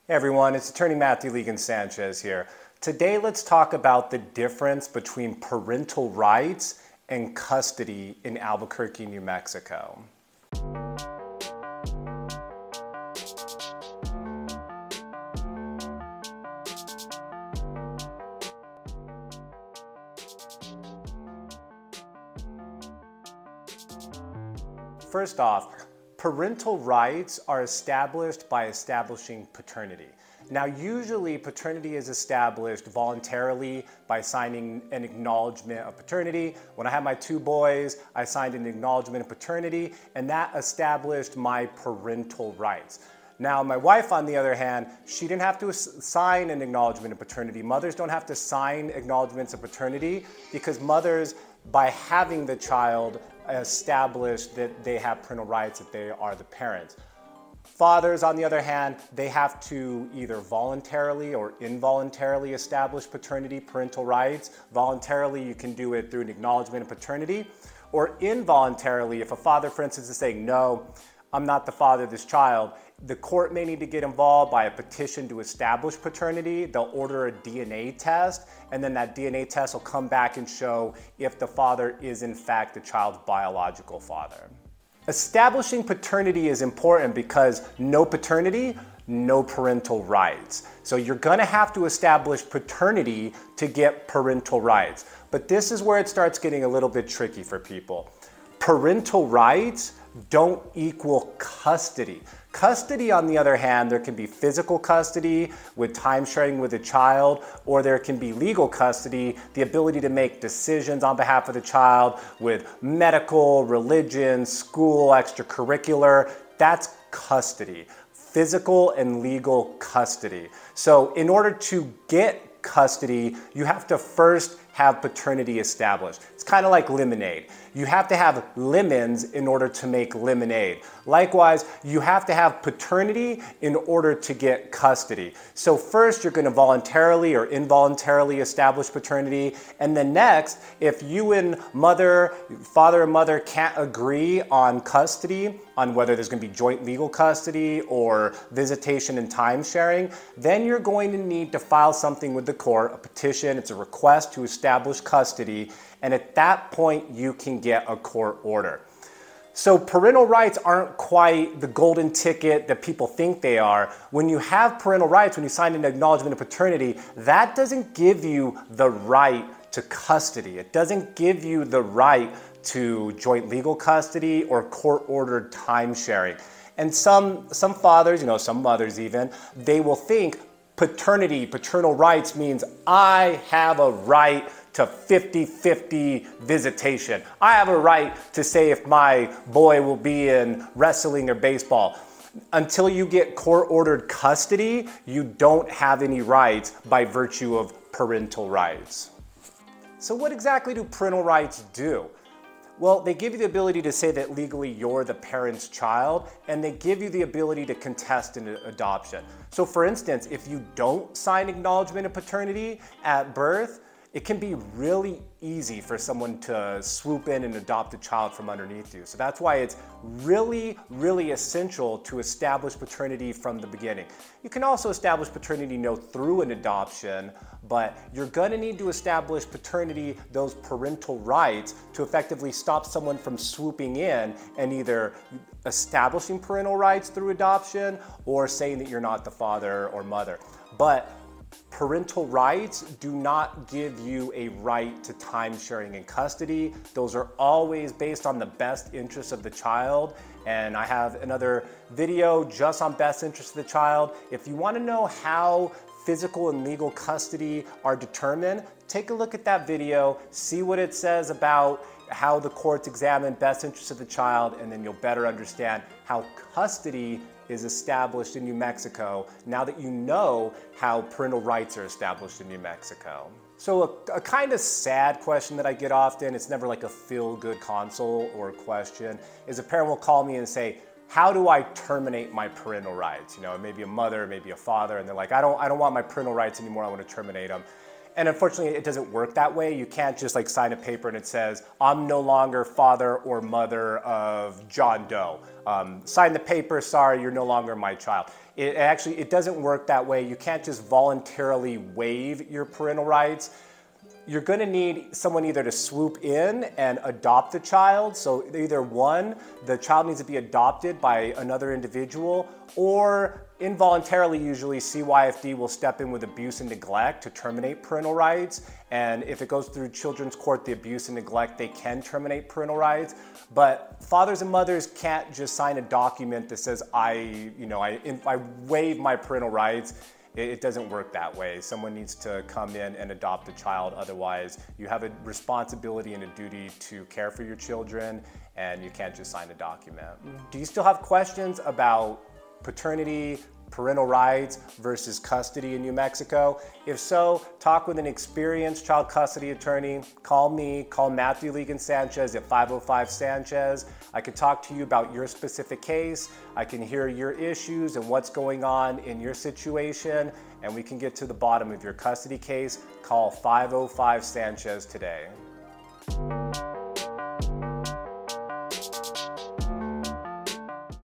Hey everyone, it's attorney Matthew Ligon-Sanchez here. Today let's talk about the difference between parental rights and custody in Albuquerque, New Mexico. First off, parental rights are established by establishing paternity. Now, usually paternity is established voluntarily by signing an acknowledgement of paternity. When I had my two boys, I signed an acknowledgement of paternity, and that established my parental rights. Now, my wife, on the other hand, she didn't have to sign an acknowledgement of paternity. Mothers don't have to sign acknowledgements of paternity because mothers, by having the child, establish that they have parental rights, that they are the parents. Fathers, on the other hand, they have to either voluntarily or involuntarily establish paternity, parental rights. Voluntarily, you can do it through an acknowledgement of paternity, or involuntarily, if a father, for instance, is saying, no, I'm not the father of this child, the court may need to get involved by a petition to establish paternity. They'll order a DNA test, and then that DNA test will come back and show if the father is in fact the child's biological father. Establishing paternity is important because no paternity, no parental rights. So you're gonna have to establish paternity to get parental rights. But this is where it starts getting a little bit tricky for people. Parental rights don't equal custody. Custody, on the other hand, there can be physical custody with time sharing with a child, or there can be legal custody, the ability to make decisions on behalf of the child with medical, religion, school, extracurricular. That's custody, physical and legal custody. So in order to get custody, you have to first have paternity established. It's kind of like lemonade. You have to have lemons in order to make lemonade. Likewise, you have to have paternity in order to get custody. So first, you're going to voluntarily or involuntarily establish paternity, and then next, if you and father and mother can't agree on custody, on whether there's going to be joint legal custody or visitation and time sharing, then you're going to need to file something with the court, a petition. It's a request to establish custody, and at that point you can get a court order. So parental rights aren't quite the golden ticket that people think they are. When you have parental rights, when you sign an acknowledgement of paternity, that doesn't give you the right to custody. It doesn't give you the right to joint legal custody or court-ordered time sharing. And some fathers, some mothers even, they will think paternal rights means I have a right to 50-50 visitation. I have a right to say if my boy will be in wrestling or baseball. Until you get court-ordered custody, you don't have any rights by virtue of parental rights. So what exactly do parental rights do? Well, they give you the ability to say that legally you're the parent's child, and they give you the ability to contest an adoption. So for instance, if you don't sign acknowledgement of paternity at birth, it can be really easy for someone to swoop in and adopt a child from underneath you. So that's why it's really, really essential to establish paternity from the beginning. You can also establish paternity through an adoption, but you're gonna need to establish paternity, those parental rights, to effectively stop someone from swooping in and either establishing parental rights through adoption or saying that you're not the father or mother. But parental rights do not give you a right to time sharing and custody. Those are always based on the best interests of the child. And I have another video just on best interests of the child. If you want to know how physical and legal custody are determined, take a look at that video, see what it says about how the courts examine best interests of the child, and then you'll better understand how custody is established in New Mexico now that you know how parental rights are established in New Mexico. So a kind of sad question that I get often, it's never like a feel-good console or a question, is a parent will call me and say, how do I terminate my parental rights? Maybe a mother, maybe a father, and they're like, I don't want my parental rights anymore, I want to terminate them. And unfortunately, it doesn't work that way. You can't just sign a paper and it says, I'm no longer father or mother of John Doe. Sign the paper, sorry, you're no longer my child. It doesn't work that way. You can't just voluntarily waive your parental rights. You're going to need someone either to swoop in and adopt the child. So either one, the child needs to be adopted by another individual, or involuntarily, usually CYFD will step in with abuse and neglect to terminate parental rights. And if it goes through children's court, the abuse and neglect, they can terminate parental rights. But fathers and mothers can't just sign a document that says, I waive my parental rights. It doesn't work that way. Someone needs to come in and adopt the child. Otherwise, you have a responsibility and a duty to care for your children, and you can't just sign a document. Do you still have questions about paternity, parental rights versus custody in New Mexico? If so, talk with an experienced child custody attorney. Call me, call Matthew Ligon Sanchez at 505 Sanchez. I can talk to you about your specific case. I can hear your issues and what's going on in your situation, and we can get to the bottom of your custody case. Call 505 Sanchez today.